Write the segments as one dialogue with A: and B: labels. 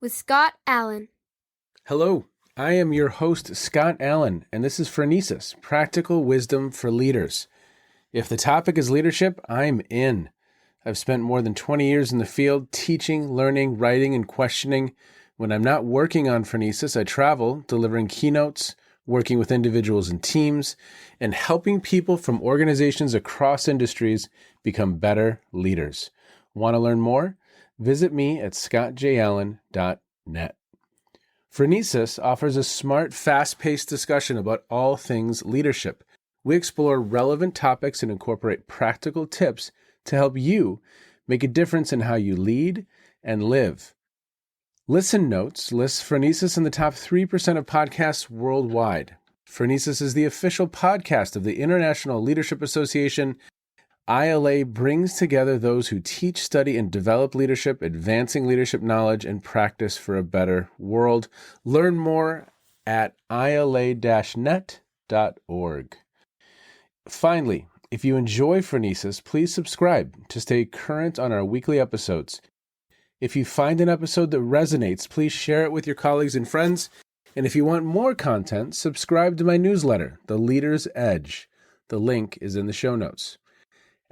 A: with Scott Allen.
B: Hello, I am your host, Scott Allen, and this is Phronesis, Practical Wisdom for Leaders. If the topic is leadership, I'm in. I've spent more than 20 years in the field teaching, learning, writing, and questioning. When I'm not working on Phronesis, I travel, delivering keynotes, working with individuals and teams, and helping people from organizations across industries become better leaders. Want to learn more? Visit me at scottjallen.net. Phronesis offers a smart, fast-paced discussion about all things leadership. We explore relevant topics and incorporate practical tips to help you make a difference in how you lead and live. Listen Notes lists Phronesis in the top 3% of podcasts worldwide. Phronesis is the official podcast of the International Leadership Association. ILA brings together those who teach, study, and develop leadership, advancing leadership knowledge and practice for a better world. Learn more at ila-net.org. Finally, if you enjoy Phronesis, please subscribe to stay current on our weekly episodes. If you find an episode that resonates, please share it with your colleagues and friends. And if you want more content, subscribe to my newsletter, The Leader's Edge. The link is in the show notes.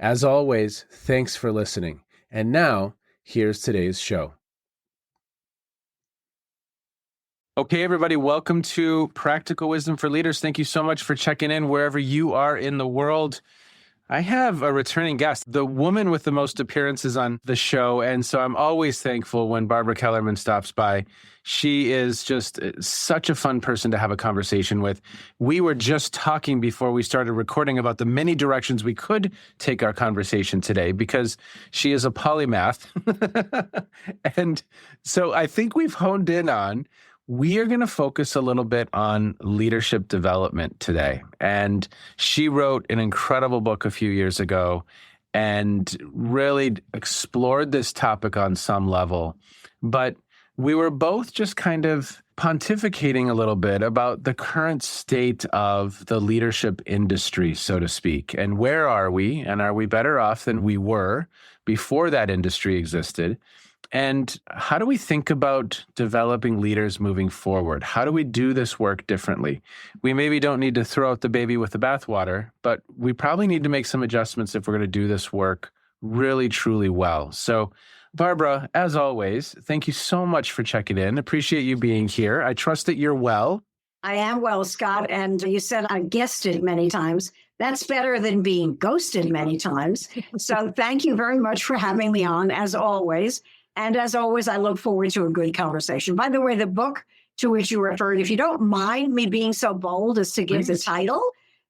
B: As always, thanks for listening. And now, here's today's show. Okay, everybody, welcome to Practical Wisdom for Leaders. Thank you so much for checking in wherever you are in the world. I have a returning guest, the woman with the most appearances on the show, and so I'm always thankful when Barbara Kellerman stops by. She is just such a fun person to have a conversation with. We were just talking before we started recording about the many directions we could take our conversation today because she is a polymath. And so I think we've honed in on we are going to focus a little bit on leadership development today. And she wrote an incredible book a few years ago and really explored this topic on some level. But we were both just kind of pontificating a little bit about the current state of the leadership industry, so to speak. And where are we? And are we better off than we were before that industry existed? And how do we think about developing leaders moving forward? How do we do this work differently? We maybe don't need to throw out the baby with the bathwater, but we probably need to make some adjustments if we're going to do this work really, truly well. So, Barbara, as always, thank you so much for checking in. Appreciate you being here. I trust that you're well.
C: I am well, Scott. And you said I guested many times. That's better than being ghosted many times. So thank you very much for having me on, as always. And as always, I look forward to a good conversation. By the way, the book to which you referred, if you don't mind me being so bold as to give the title,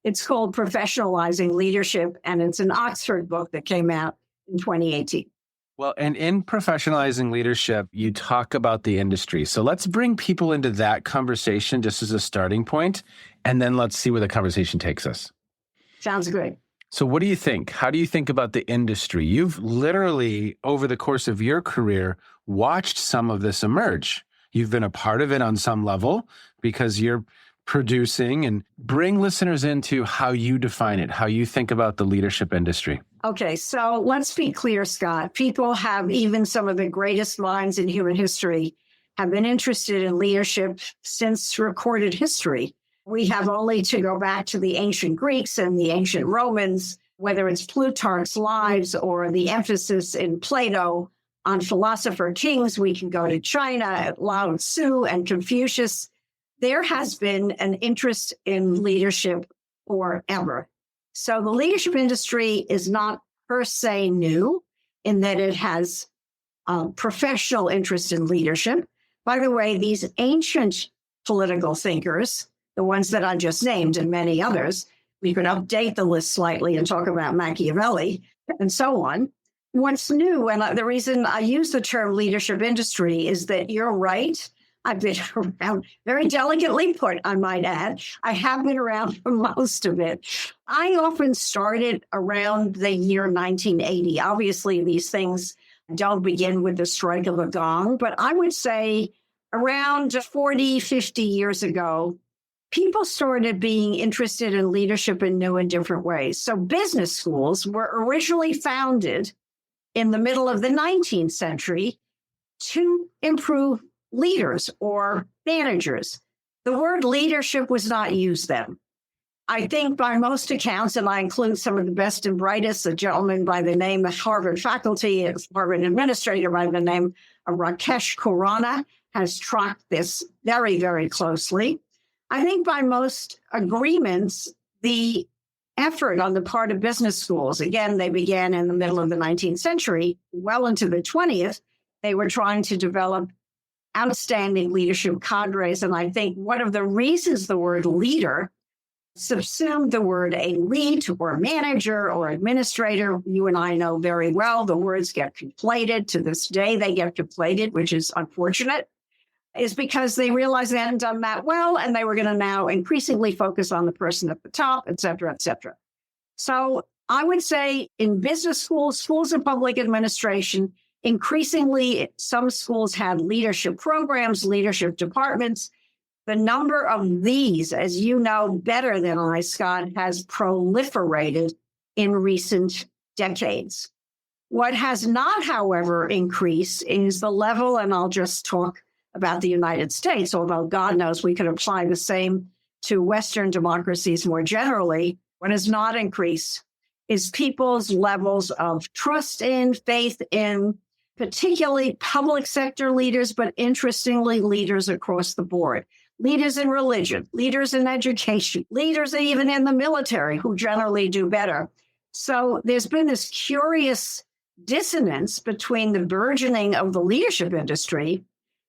C: it's called Professionalizing Leadership, and it's an Oxford book that came out in 2018.
B: Well, and in Professionalizing Leadership, you talk about the industry. So let's bring people into that conversation just as a starting point, and then let's see where the conversation takes us.
C: Sounds good.
B: So what do you think? How do you think about the industry? You've literally, over the course of your career, watched some of this emerge. You've been a part of it on some level because you're producing, and bring listeners into how you define it, how you think about the leadership industry.
C: Okay, so let's be clear, Scott. People have, even some of the greatest minds in human history, have been interested in leadership since recorded history. We have only to go back to the ancient Greeks and the ancient Romans, whether it's Plutarch's Lives or the emphasis in Plato on philosopher kings. We can go to China, Lao Tzu, and Confucius. There has been an interest in leadership forever. So the leadership industry is not per se new in that it has professional interest in leadership. By the way, these ancient political thinkers, the ones that I just named and many others, we can update the list slightly and talk about Machiavelli and so on. What's new, and the reason I use the term leadership industry is that you're right. I've been around, very delicately put, I might add. I have been around for most of it. I often started around the year 1980. Obviously, these things don't begin with the strike of a gong, but I would say around 40, 50 years ago, people started being interested in leadership in new and different ways. So business schools were originally founded in the middle of the 19th century to improve leaders or managers. The word leadership was not used then. I think by most accounts, and I include some of the best and brightest, a gentleman by the name of Harvard faculty, a Harvard administrator by the name of Rakesh Khurana has tracked this very, very closely. I think by most agreements, the effort on the part of business schools, again, they began in the middle of the 19th century, well into the 20th, they were trying to develop outstanding leadership cadres. And I think one of the reasons the word leader subsumed the word elite or manager or administrator, you and I know very well, the words get conflated. To this day, they get conflated, which is unfortunate, is because they realized they hadn't done that well, and they were going to now increasingly focus on the person at the top, et cetera, et cetera. So I would say in business schools, schools of public administration, increasingly, some schools had leadership programs, leadership departments. The number of these, as you know better than I, Scott, has proliferated in recent decades. What has not, however, increased is the level, and I'll just talk about the United States, although God knows we could apply the same to Western democracies more generally. What has not increased is people's levels of trust in, faith in, particularly public sector leaders, but interestingly, leaders across the board. Leaders in religion, leaders in education, leaders even in the military who generally do better. So there's been this curious dissonance between the burgeoning of the leadership industry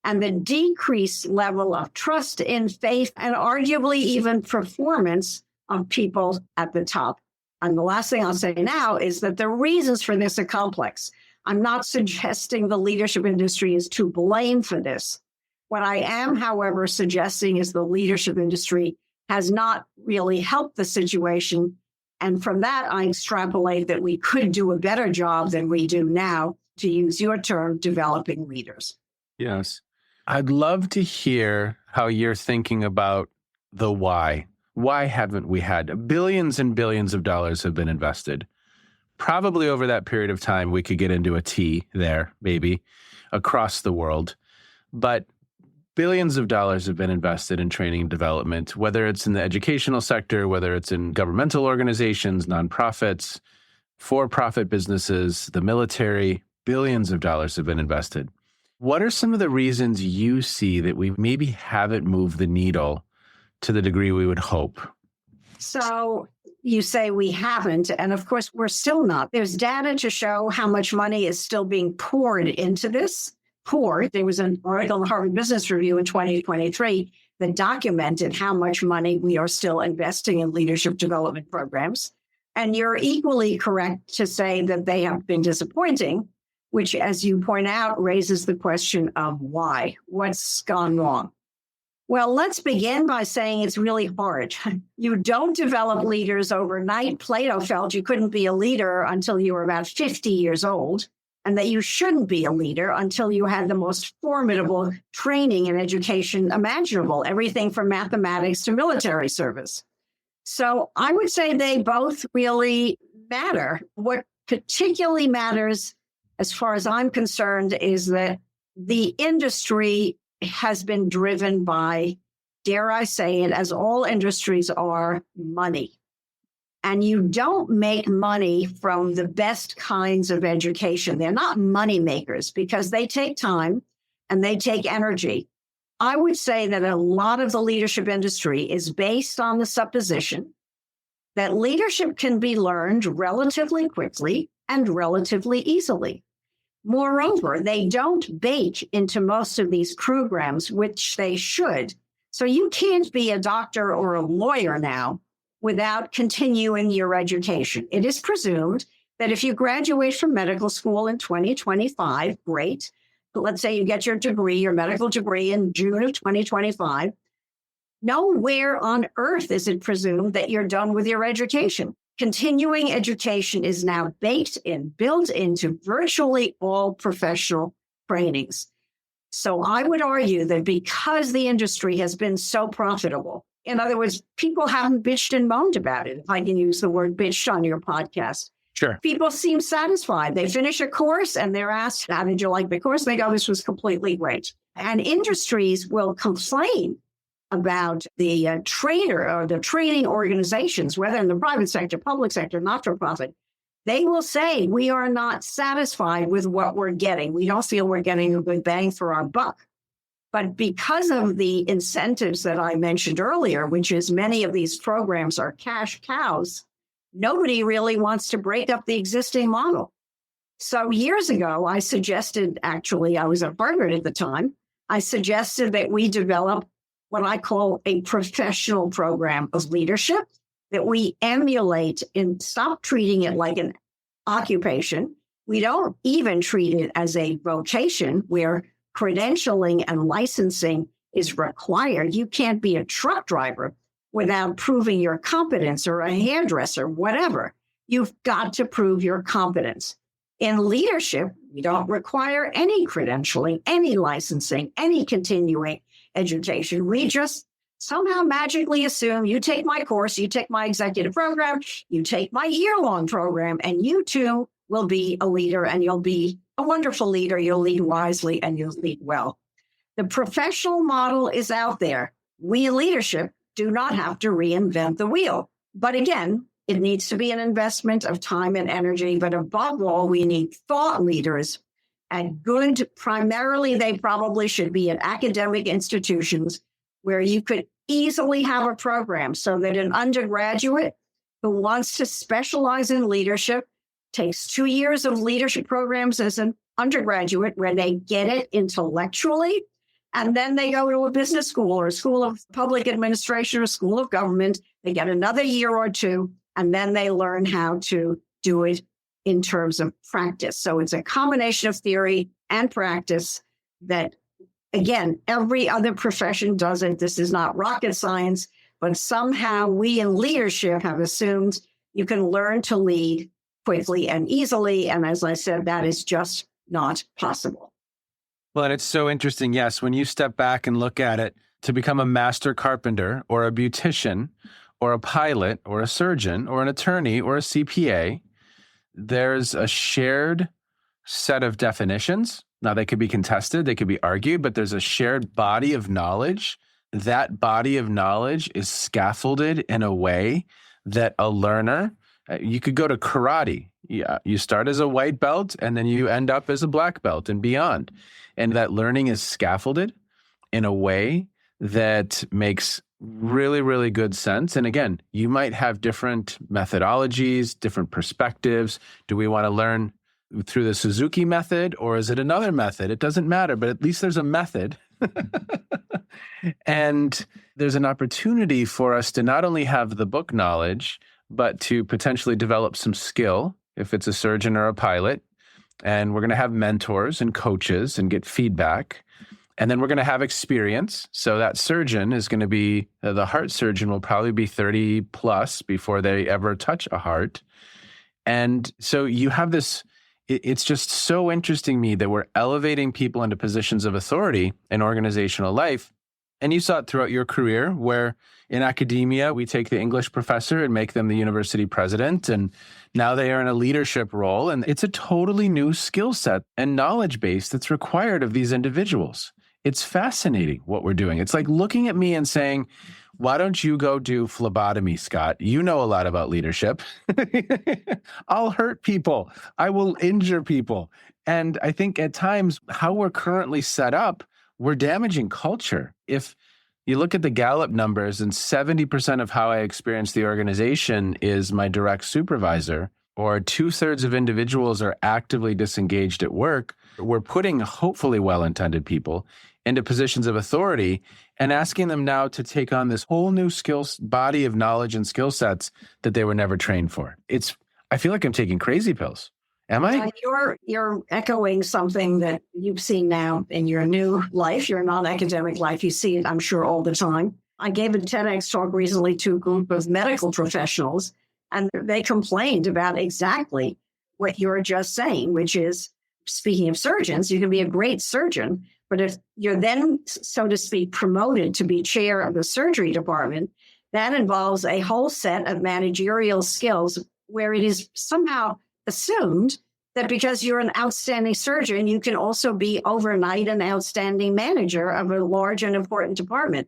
C: and the decreased level of trust in faith and arguably even performance of people at the top. And the last thing I'll say now is that the reasons for this are complex. I'm not suggesting the leadership industry is to blame for this. What I am, however, suggesting is the leadership industry has not really helped the situation. And from that, I extrapolate that we could do a better job than we do now, to use your term, developing leaders.
B: Yes. I'd love to hear how you're thinking about the why. Why haven't we had billions and billions of dollars have been invested? Probably over that period of time, we could get into a T there, maybe, across the world. But billions of dollars have been invested in training and development, whether it's in the educational sector, whether it's in governmental organizations, nonprofits, for-profit businesses, the military. Billions of dollars have been invested. What are some of the reasons you see that we maybe haven't moved the needle to the degree we would hope?
C: So you say we haven't, and of course, we're still not. There's data to show how much money is still being poured into this. There was an article in the Harvard Business Review in 2023 that documented how much money we are still investing in leadership development programs. And you're equally correct to say that they have been disappointing, which, as you point out, raises the question of why. What's gone wrong? Well, let's begin by saying it's really hard. You don't develop leaders overnight. Plato felt you couldn't be a leader until you were about 50 years old, and that you shouldn't be a leader until you had the most formidable training and education imaginable, everything from mathematics to military service. So I would say they both really matter. What particularly matters, as far as I'm concerned, is that the industry has been driven by, dare I say it, as all industries are, money. And you don't make money from the best kinds of education. They're not money makers because they take time and they take energy. I would say that a lot of the leadership industry is based on the supposition that leadership can be learned relatively quickly and relatively easily. Moreover, they don't bake into most of these programs, which they should. So you can't be a doctor or a lawyer now without continuing your education. It is presumed that if you graduate from medical school in 2025, great. But let's say you get your degree, your medical degree in June of 2025. Nowhere on earth is it presumed that you're done with your education. Continuing education is now baked in, built into virtually all professional trainings. So I would argue that because the industry has been so profitable, in other words, people haven't bitched and moaned about it, if I can use the word bitched on your podcast.
B: Sure.
C: People seem satisfied. They finish a course and they're asked, how did you like the course? They go, this was completely great. And industries will complain about the trader or the training organizations, whether in the private sector, public sector, not-for-profit. They will say, we are not satisfied with what we're getting. We don't feel we're getting a good bang for our buck. But because of the incentives that I mentioned earlier, which is many of these programs are cash cows, nobody really wants to break up the existing model. So years ago, I suggested, actually, I was at Harvard at the time, I suggested that we develop what I call a professional program of leadership, that we emulate and stop treating it like an occupation. We don't even treat it as a vocation where credentialing and licensing is required. You can't be a truck driver without proving your competence, or a hairdresser, whatever. You've got to prove your competence. In leadership, we don't require any credentialing, any licensing, any continuing education. We just somehow magically assume you take my course, you take my executive program, you take my year-long program, and you too will be a leader, and you'll be a wonderful leader. You'll lead wisely and you'll lead well. The professional model is out there. We in leadership do not have to reinvent the wheel. But again, it needs to be an investment of time and energy. But above all, we need thought leaders, and good, primarily, they probably should be at academic institutions where you could easily have a program so that an undergraduate who wants to specialize in leadership takes 2 years of leadership programs as an undergraduate where they get it intellectually, and then they go to a business school or a school of public administration or school of government. They get another year or two, and then they learn how to do it in terms of practice. So it's a combination of theory and practice that, again, every other profession does it. This is not rocket science, but somehow we in leadership have assumed you can learn to lead quickly and easily. And as I said, that is just not possible.
B: Well, and it's so interesting. Yes, when you step back and look at it, to become a master carpenter or a beautician or a pilot or a surgeon or an attorney or a CPA, there's a shared set of definitions. Now, they could be contested, they could be argued, but there's a shared body of knowledge. That body of knowledge is scaffolded in a way that a learner, you could go to karate. Yeah, you start as a white belt and then you end up as a black belt and beyond. And that learning is scaffolded in a way that makes really, really good sense. And again, you might have different methodologies, different perspectives. Do we want to learn through the Suzuki method, or is it another method? It doesn't matter, but at least there's a method. And there's an opportunity for us to not only have the book knowledge, but to potentially develop some skill if it's a surgeon or a pilot. And we're going to have mentors and coaches and get feedback. And then we're going to have experience. So that surgeon is going to be, the heart surgeon will probably be 30 plus before they ever touch a heart. And so you have this, it's just so interesting to me that we're elevating people into positions of authority in organizational life. And you saw it throughout your career where in academia, we take the English professor and make them the university president. And now they are in a leadership role. And it's a totally new skill set and knowledge base that's required of these individuals. It's fascinating what we're doing. It's like looking at me and saying, why don't you go do phlebotomy, Scott? You know a lot about leadership. I'll hurt people. I will injure people. And I think at times how we're currently set up, we're damaging culture. If you look at the Gallup numbers and 70% of how I experience the organization is my direct supervisor, or 2/3 of individuals are actively disengaged at work, we're putting hopefully well-intended people into positions of authority and asking them now to take on this whole new skills, body of knowledge and skill sets that they were never trained for. I feel like I'm taking crazy pills. Am I?
C: You're echoing something that you've seen now in your new life, your non-academic life. You see it, I'm sure, all the time. I gave a TEDx talk recently to a group of medical professionals, and they complained about exactly what you're just saying, which is, speaking of surgeons, you can be a great surgeon, but if you're then, so to speak, promoted to be chair of the surgery department, that involves a whole set of managerial skills where it is somehow assumed that because you're an outstanding surgeon, you can also be overnight an outstanding manager of a large and important department.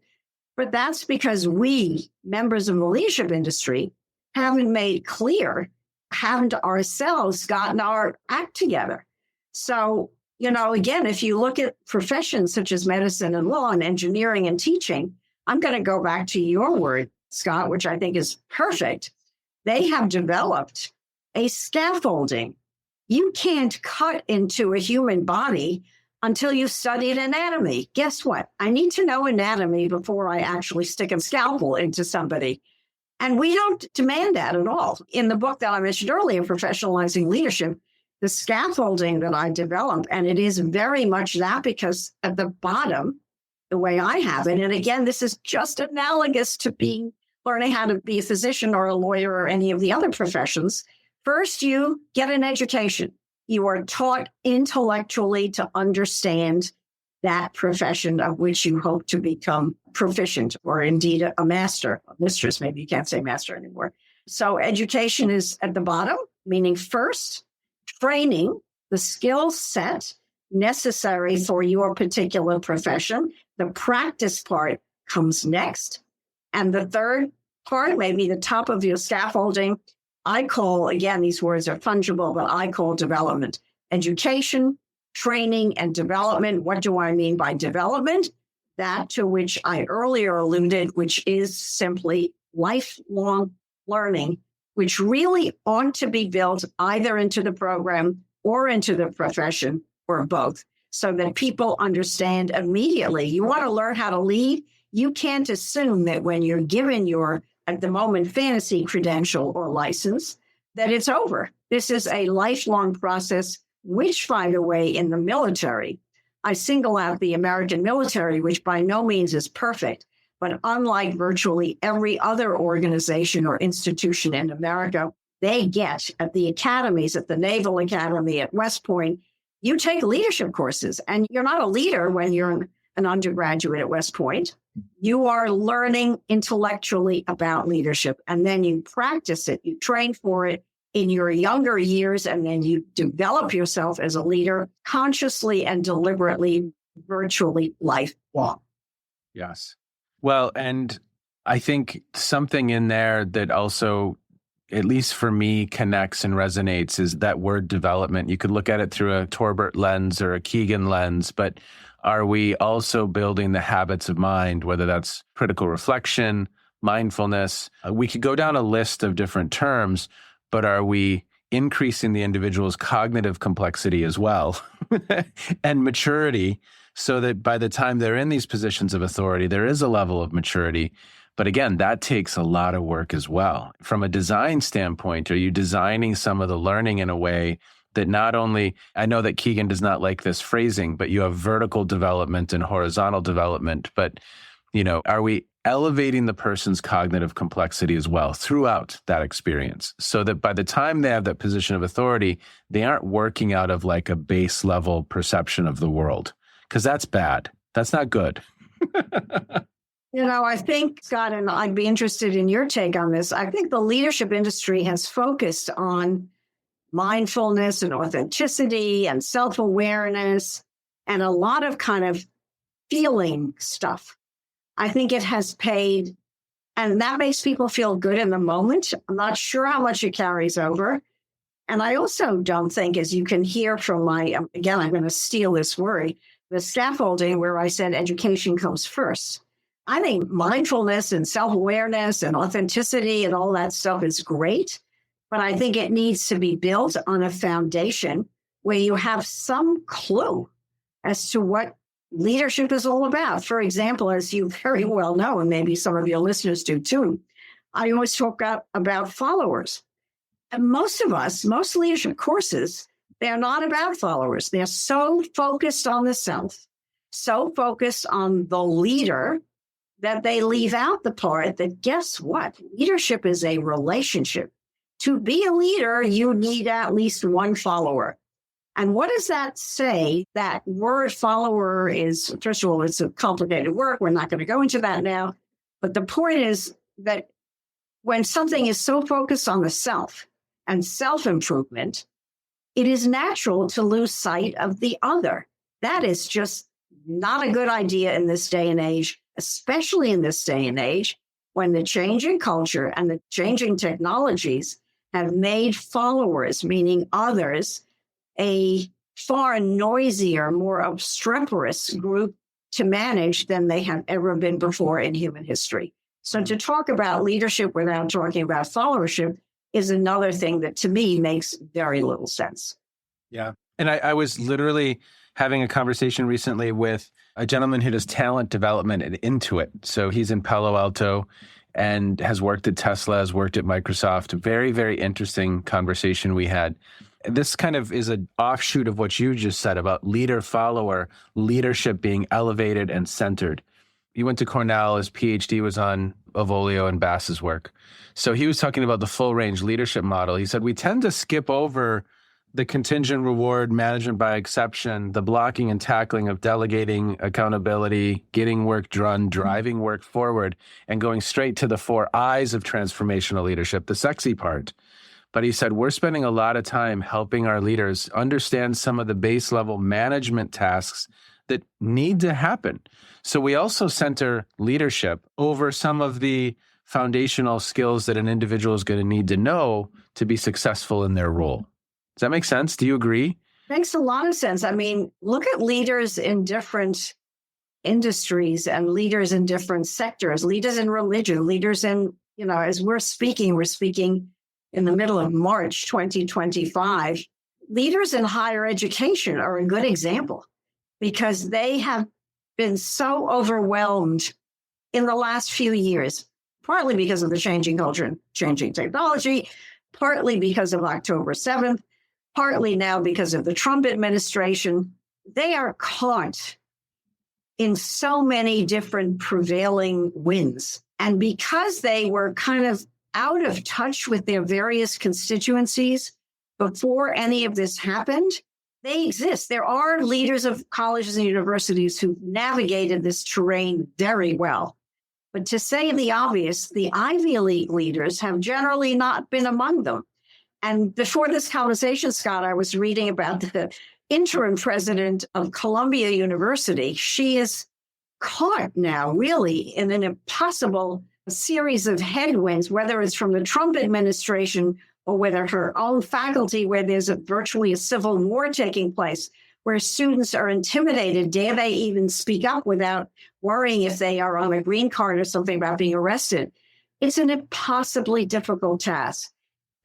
C: But that's because we, members of the leadership industry, haven't made clear, haven't ourselves gotten our act together. So, again, if you look at professions such as medicine and law and engineering and teaching, I'm going to go back to your word, Scott, which I think is perfect. They have developed a scaffolding. You can't cut into a human body until you've studied anatomy. Guess what? I need to know anatomy before I actually stick a scalpel into somebody. And we don't demand that at all. In the book that I mentioned earlier, Professionalizing Leadership, the scaffolding that I developed, and it is very much that, because at the bottom, the way I have it, and again, this is just analogous to learning how to be a physician or a lawyer or any of the other professions. First, you get an education. You are taught intellectually to understand that profession of which you hope to become proficient, or indeed a master, a mistress. Maybe you can't say master anymore. So education is at the bottom, meaning first, training, the skill set necessary for your particular profession. The practice part comes next. And the third part, maybe the top of your scaffolding, I call, again, these words are fungible, but I call development. Education, training, and development. What do I mean by development? That to which I earlier alluded, which is simply lifelong learning, which really ought to be built either into the program or into the profession, or both, so that people understand immediately. You want to learn how to lead? You can't assume that when you're given your, at the moment, fantasy credential or license, that it's over. This is a lifelong process, which, by the way, in the military, I single out the American military, which by no means is perfect, but unlike virtually every other organization or institution in America, they get at the academies, at the Naval Academy, at West Point, you take leadership courses, and you're not a leader when you're an undergraduate at West Point. You are learning intellectually about leadership, and then you practice it. You train for it in your younger years, and then you develop yourself as a leader consciously and deliberately, virtually lifelong.
B: Yes. Well, and I think something in there that also, at least for me, connects and resonates is that word development. You could look at it through a Torbert lens or a Keegan lens, but are we also building the habits of mind, whether that's critical reflection, mindfulness? We could go down a list of different terms, but are we increasing the individual's cognitive complexity as well and maturity, so that by the time they're in these positions of authority, there is a level of maturity? But again, that takes a lot of work as well. From a design standpoint, are you designing some of the learning in a way that not only, I know that Keegan does not like this phrasing, but you have vertical development and horizontal development, but are we elevating the person's cognitive complexity as well throughout that experience, so that by the time they have that position of authority, they aren't working out of like a base level perception of the world? Because that's bad. That's not good.
C: I think, Scott, and I'd be interested in your take on this. I think the leadership industry has focused on mindfulness and authenticity and self-awareness and a lot of kind of feeling stuff. I think it has paid, and that makes people feel good in the moment. I'm not sure how much it carries over. And I also don't think, as you can hear from again, I'm going to steal this word, the scaffolding where I said education comes first. I think mindfulness and self-awareness and authenticity and all that stuff is great, but I think it needs to be built on a foundation where you have some clue as to what leadership is all about. For example, as you very well know, and maybe some of your listeners do too, I always talk about followers. And most leadership courses, they're not about followers. They're so focused on the self, so focused on the leader, that they leave out the part that, guess what? Leadership is a relationship. To be a leader, you need at least one follower. And what does that say? That word follower is, first of all, it's a complicated word. We're not going to go into that now. But the point is that when something is so focused on the self and self-improvement, it is natural to lose sight of the other. That is just not a good idea in this day and age, especially in this day and age when the changing culture and the changing technologies have made followers, meaning others, a far noisier, more obstreperous group to manage than they have ever been before in human history. So to talk about leadership without talking about followership is another thing that to me makes very little sense.
B: Yeah. And I was literally having a conversation recently with a gentleman who does talent development at Intuit. So he's in Palo Alto and has worked at Tesla, has worked at Microsoft. Very, very interesting conversation we had. This kind of is an offshoot of what you just said about leader-follower, leadership being elevated and centered. He went to Cornell. His Ph.D. was on Avolio and Bass's work. So he was talking about the full-range leadership model. He said, we tend to skip over the contingent reward, management by exception, the blocking and tackling of delegating, accountability, getting work done, driving work forward, and going straight to the 4 I's of transformational leadership, the sexy part. But he said, we're spending a lot of time helping our leaders understand some of the base level management tasks that need to happen. So we also center leadership over some of the foundational skills that an individual is going to need to know to be successful in their role. Does that make sense? Do you agree?
C: Makes a lot of sense. I mean, look at leaders in different industries and leaders in different sectors, leaders in religion, leaders in, as we're speaking in the middle of March 2025. Leaders in higher education are a good example because they have been so overwhelmed in the last few years, partly because of the changing culture and changing technology, partly because of October 7th, partly now because of the Trump administration. They are caught in so many different prevailing winds. And because they were kind of out of touch with their various constituencies before any of this happened, they exist. There are leaders of colleges and universities who navigated this terrain very well. But to say the obvious, the Ivy League leaders have generally not been among them. And before this conversation, Scott, I was reading about the interim president of Columbia University. She is caught now really in an impossible series of headwinds, whether it's from the Trump administration or whether her own faculty, where there's virtually a civil war taking place, where students are intimidated. Dare they even speak up without worrying if they are on a green card or something about being arrested? It's an impossibly difficult task.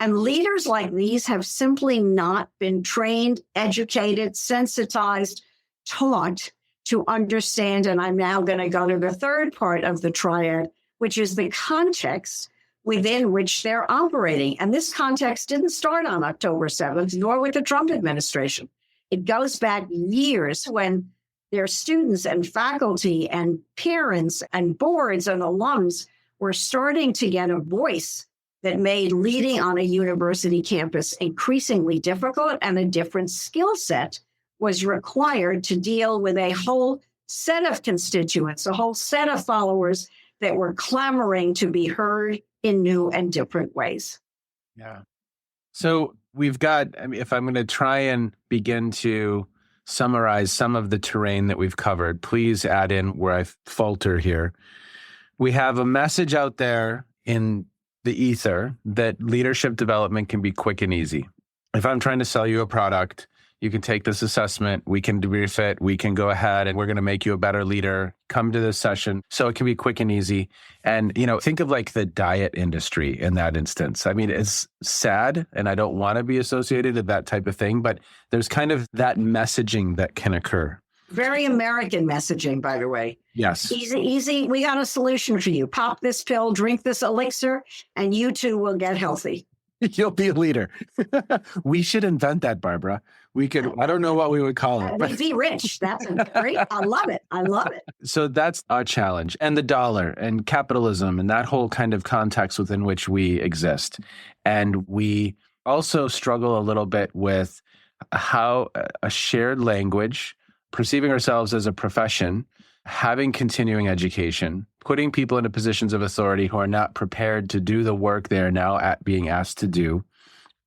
C: And leaders like these have simply not been trained, educated, sensitized, taught to understand. And I'm now going to go to the third part of the triad, which is the context within which they're operating. And this context didn't start on October 7th, nor with the Trump administration. It goes back years when their students and faculty and parents and boards and alums were starting to get a voice that made leading on a university campus increasingly difficult, and a different skill set was required to deal with a whole set of constituents, a whole set of followers that were clamoring to be heard in new and different ways.
B: Yeah. So we've got, if I'm going to try and begin to summarize some of the terrain that we've covered, please add in where I falter here. We have a message out there in the ether that leadership development can be quick and easy. If I'm trying to sell you a product, you can take this assessment, we can debrief it, we can go ahead and we're going to make you a better leader. Come to this session. So it can be quick and easy. And, think of like the diet industry in that instance. I mean, it's sad and I don't want to be associated with that type of thing, but there's kind of that messaging that can occur.
C: Very American messaging, by the way.
B: Yes.
C: Easy. We got a solution for you. Pop this pill, drink this elixir, and you too will get healthy.
B: You'll be a leader. We should invent that, Barbara. We could, I don't know what we would call it.
C: We'd be rich. That's great. I love it.
B: So that's our challenge. And the dollar and capitalism and that whole kind of context within which we exist. And we also struggle a little bit with how a shared language, perceiving ourselves as a profession, having continuing education, putting people into positions of authority who are not prepared to do the work they are now being asked to do,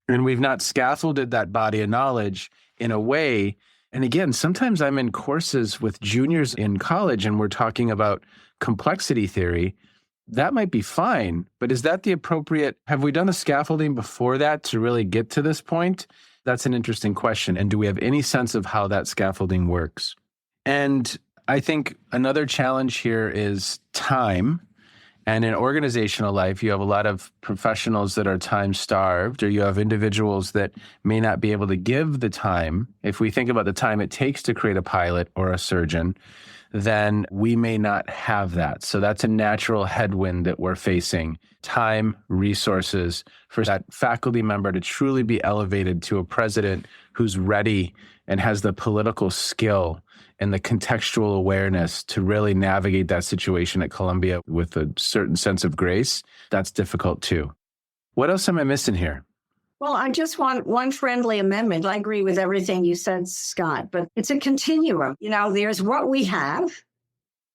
B: And we've not scaffolded that body of knowledge in a way. And again, sometimes I'm in courses with juniors in college and we're talking about complexity theory. That might be fine, but is that the appropriate, have we done the scaffolding before that to really get to this point? That's an interesting question. And do we have any sense of how that scaffolding works? And I think another challenge here is time. And in organizational life, you have a lot of professionals that are time starved, or you have individuals that may not be able to give the time. If we think about the time it takes to create a pilot or a surgeon, then we may not have that. So that's a natural headwind that we're facing. Time, resources for that faculty member to truly be elevated to a president who's ready and has the political skill and the contextual awareness to really navigate that situation at Columbia with a certain sense of grace. That's difficult too. What else am I missing here?
C: Well, I just want one friendly amendment. I agree with everything you said, Scott, but it's a continuum. There's what we have.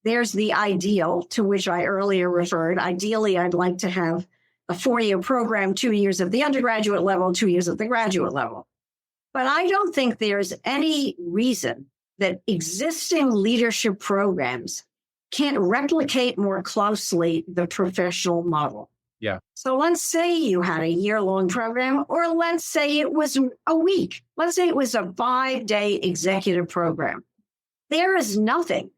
C: There's the ideal to which I earlier referred. Ideally, I'd like to have a 4-year program, 2 years at the undergraduate level, 2 years at the graduate level. But I don't think there's any reason that existing leadership programs can't replicate more closely the professional model.
B: Yeah.
C: So let's say you had a year-long program, or let's say it was a week. Let's say it was a 5-day executive program. There is nothing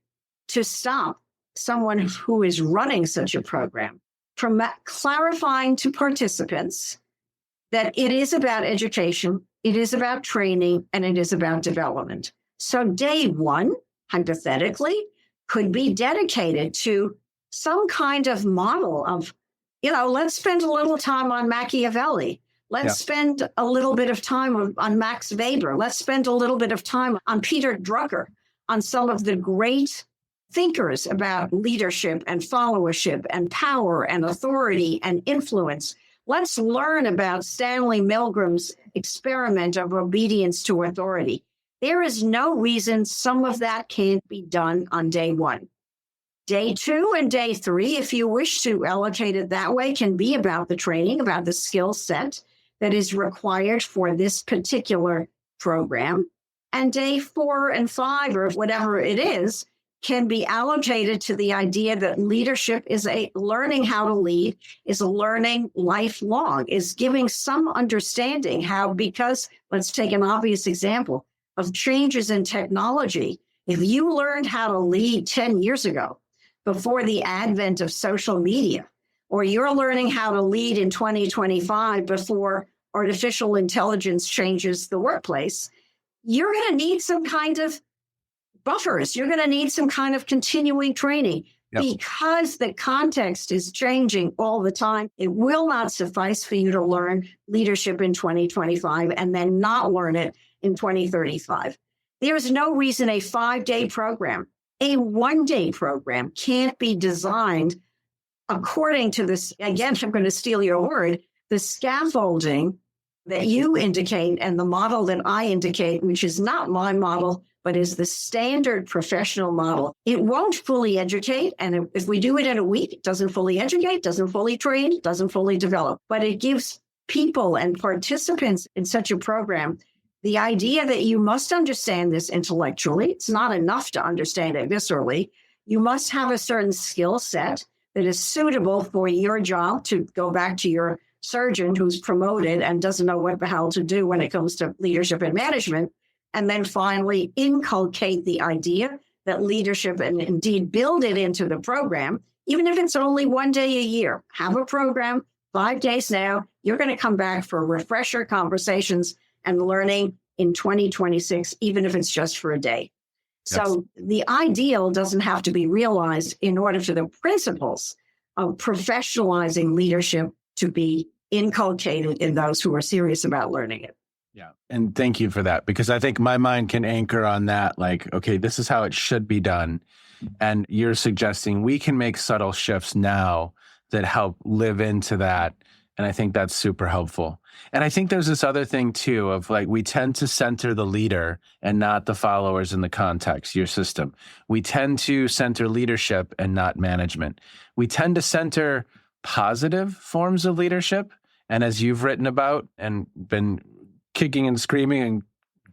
C: to stop someone who is running such a program from clarifying to participants that it is about education, it is about training, and it is about development. So day one, hypothetically, could be dedicated to some kind of model of, let's spend a little time on Machiavelli. Let's spend a little bit of time on Max Weber. Let's spend a little bit of time on Peter Drucker, on some of the great thinkers about leadership and followership and power and authority and influence. Let's learn about Stanley Milgram's experiment of obedience to authority. There is no reason some of that can't be done on day one. Day 2 and day 3, if you wish to allocate it that way, can be about the training, about the skill set that is required for this particular program. And day 4 and 5, or whatever it is, can be allocated to the idea that leadership is learning how to lead, is a learning lifelong, is giving some understanding how, because let's take an obvious example of changes in technology. If you learned how to lead 10 years ago, before the advent of social media, or you're learning how to lead in 2025 before artificial intelligence changes the workplace, you're going to need some kind of buffers. You're going to need some kind of continuing training because the context is changing all the time. It will not suffice for you to learn leadership in 2025 and then not learn it in 2035. There is no reason a 5-day program, a 1-day program can't be designed according to this. Again, I'm going to steal your word, the scaffolding that you indicate and the model that I indicate, which is not my model, but is the standard professional model. It won't fully educate. And if we do it in a week, it doesn't fully educate, doesn't fully train, doesn't fully develop. But it gives people and participants in such a program the idea that you must understand this intellectually. It's not enough to understand it viscerally. You must have a certain skill set that is suitable for your job, to go back to your surgeon who's promoted and doesn't know what the hell to do when it comes to leadership and management. And then finally inculcate the idea that leadership, and indeed build it into the program, even if it's only 1 day a year. Have a program, 5 days now. You're going to come back for refresher conversations and learning in 2026, even if it's just for a day. Yes. So the ideal doesn't have to be realized in order for the principles of professionalizing leadership to be inculcated in those who are serious about learning it.
B: Yeah. And thank you for that, because I think my mind can anchor on that. Like, okay, this is how it should be done. And you're suggesting we can make subtle shifts now that help live into that. And I think that's super helpful. And I think there's this other thing too of like, we tend to center the leader and not the followers in the context, your system. We tend to center leadership and not management. We tend to center positive forms of leadership And as you've written about and been kicking and screaming and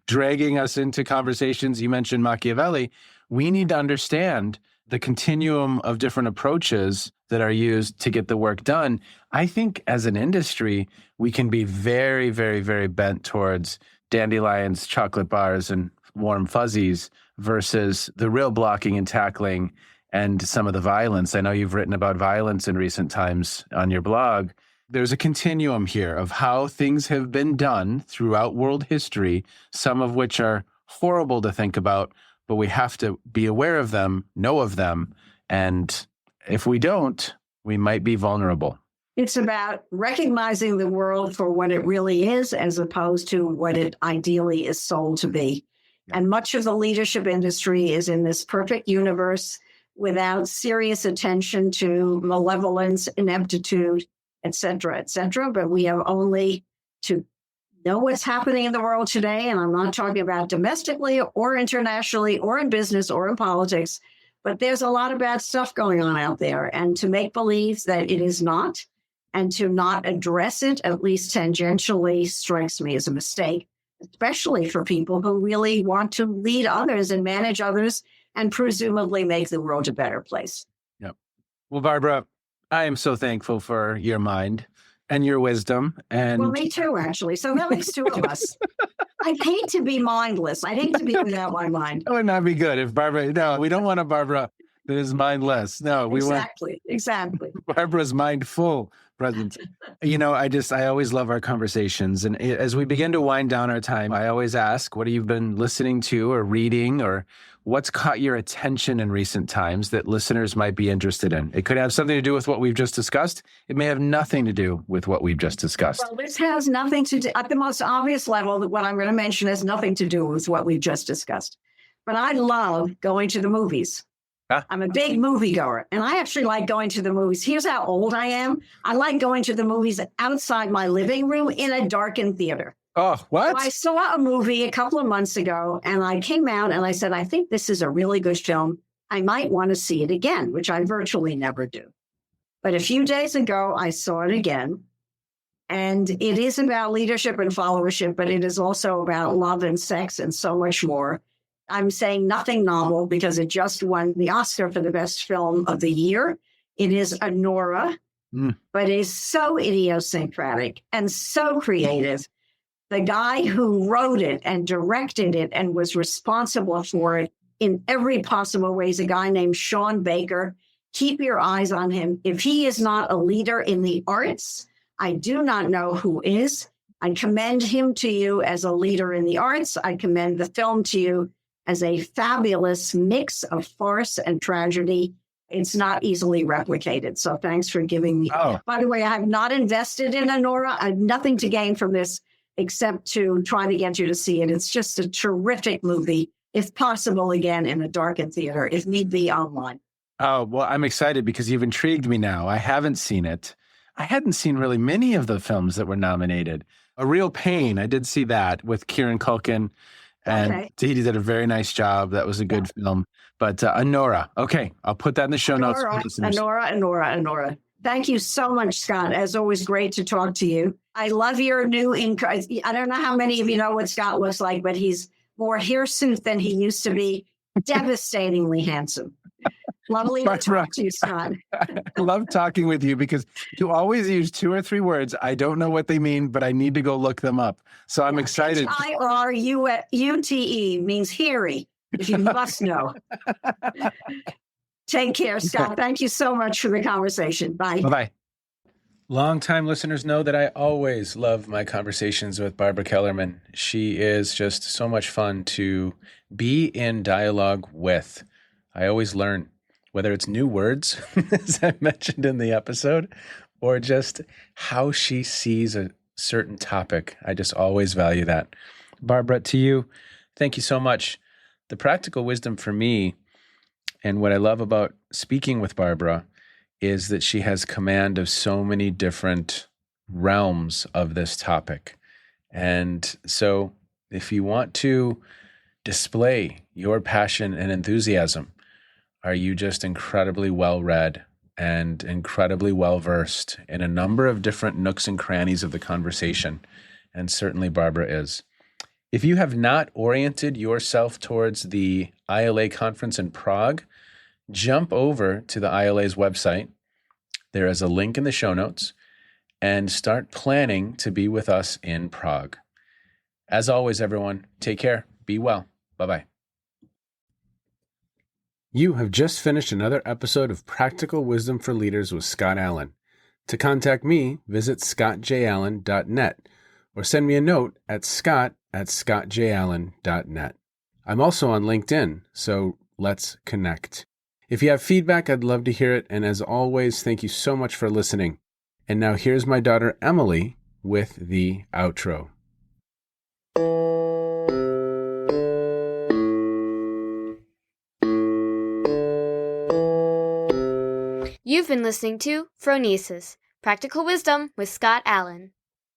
B: dragging us into conversations, you mentioned Machiavelli, we need to understand the continuum of different approaches that are used to get the work done. I think as an industry, we can be very, very, very bent towards dandelions, chocolate bars, and warm fuzzies versus the real blocking and tackling and some of the violence. I know you've written about violence in recent times on your blog. There's a continuum here of how things have been done throughout world history, some of which are horrible to think about, but we have to be aware of them, know of them, and if we don't, we might be vulnerable.
C: It's about recognizing the world for what it really is as opposed to what it ideally is sold to be. And much of the leadership industry is in this perfect universe without serious attention to malevolence, ineptitude, et cetera, but we have only to know what's happening in the world today. And I'm not talking about domestically or internationally or in business or in politics, but there's a lot of bad stuff going on out there. And to make believe that it is not and to not address it, at least tangentially, strikes me as a mistake, especially for people who really want to lead others and manage others and presumably make the world a better place.
B: Yep. Well, Barbara, I am so thankful for your mind and your wisdom. And
C: well, me too, actually. So that makes two of us. I hate to be mindless. I hate to be without my mind.
B: That would not be good if Barbara, no, we don't want a Barbara that is mindless. No, we want
C: exactly.
B: Barbara's mindful presence. I always love our conversations. And as we begin to wind down our time, I always ask, what have you been listening to or reading, or what's caught your attention in recent times that listeners might be interested in? It could have something to do with what we've just discussed. It may have nothing to do with what we've just discussed.
C: Well, this has nothing to do, at the most obvious level, that what I'm going to mention has nothing to do with what we've just discussed. But I love going to the movies. I'm a big moviegoer, and I actually like going to the movies. Here's how old I am. I like going to the movies outside my living room in a darkened theater.
B: Oh, what?
C: So I saw a movie a couple of months ago, and I came out and I said, I think this is a really good film. I might want to see it again, which I virtually never do. But a few days ago, I saw it again. And it is about leadership and followership, but it is also about love and sex and so much more. I'm saying nothing novel because it just won the Oscar for the best film of the year. It is Anora, but it is so idiosyncratic and so creative. The guy who wrote it and directed it and was responsible for it in every possible way is a guy named Sean Baker. Keep your eyes on him. If he is not a leader in the arts, I do not know who is. I commend him to you as a leader in the arts. I commend the film to you as a fabulous mix of farce and tragedy. It's not easily replicated. So thanks for giving me.
B: Oh.
C: By the way, I have not invested in Anora. I have nothing to gain from this except to try to get you to see it. It's just a terrific movie, if possible, again, in a darkened theater, if need be, online.
B: Oh, well, I'm excited because you've intrigued me now. I haven't seen it. I hadn't seen really many of the films that were nominated. A Real Pain, I did see that with Kieran Culkin. And he did a very nice job. That was a good film. But Anora. Okay, I'll put that in the show notes.
C: Anora. Thank you so much, Scott. As always, great to talk to you. I love your new I don't know how many of you know what Scott looks like, but he's more hirsute than he used to be. Devastatingly handsome. Lovely to talk to you, Scott.
B: I love talking with you because you always use 2 or 3 words. I don't know what they mean, but I need to go look them up. So I'm excited.
C: Hirute means hairy, if you must know. Take care, Scott. Thank you so much for the conversation. Bye.
B: Bye-bye. Longtime listeners know that I always love my conversations with Barbara Kellerman. She is just so much fun to be in dialogue with. I always learn, whether it's new words, as I mentioned in the episode, or just how she sees a certain topic. I just always value that. Barbara, to you, thank you so much. The practical wisdom for me, and what I love about speaking with Barbara, is that she has command of so many different realms of this topic. And so if you want to display your passion and enthusiasm, are you just incredibly well-read and incredibly well-versed in a number of different nooks and crannies of the conversation, and certainly Barbara is. If you have not oriented yourself towards the ILA conference in Prague, jump over to the ILA's website. There is a link in the show notes, and start planning to be with us in Prague. As always, everyone, take care. Be well. Bye-bye. You have just finished another episode of Practical Wisdom for Leaders with Scott Allen. To contact me, visit scottjallen.net or send me a note at scott@scottjallen.net. I'm also on LinkedIn, so let's connect. If you have feedback, I'd love to hear it. And as always, thank you so much for listening. And now here's my daughter, Emily, with the outro.
A: You've been listening to Phronesis, Practical Wisdom with Scott Allen.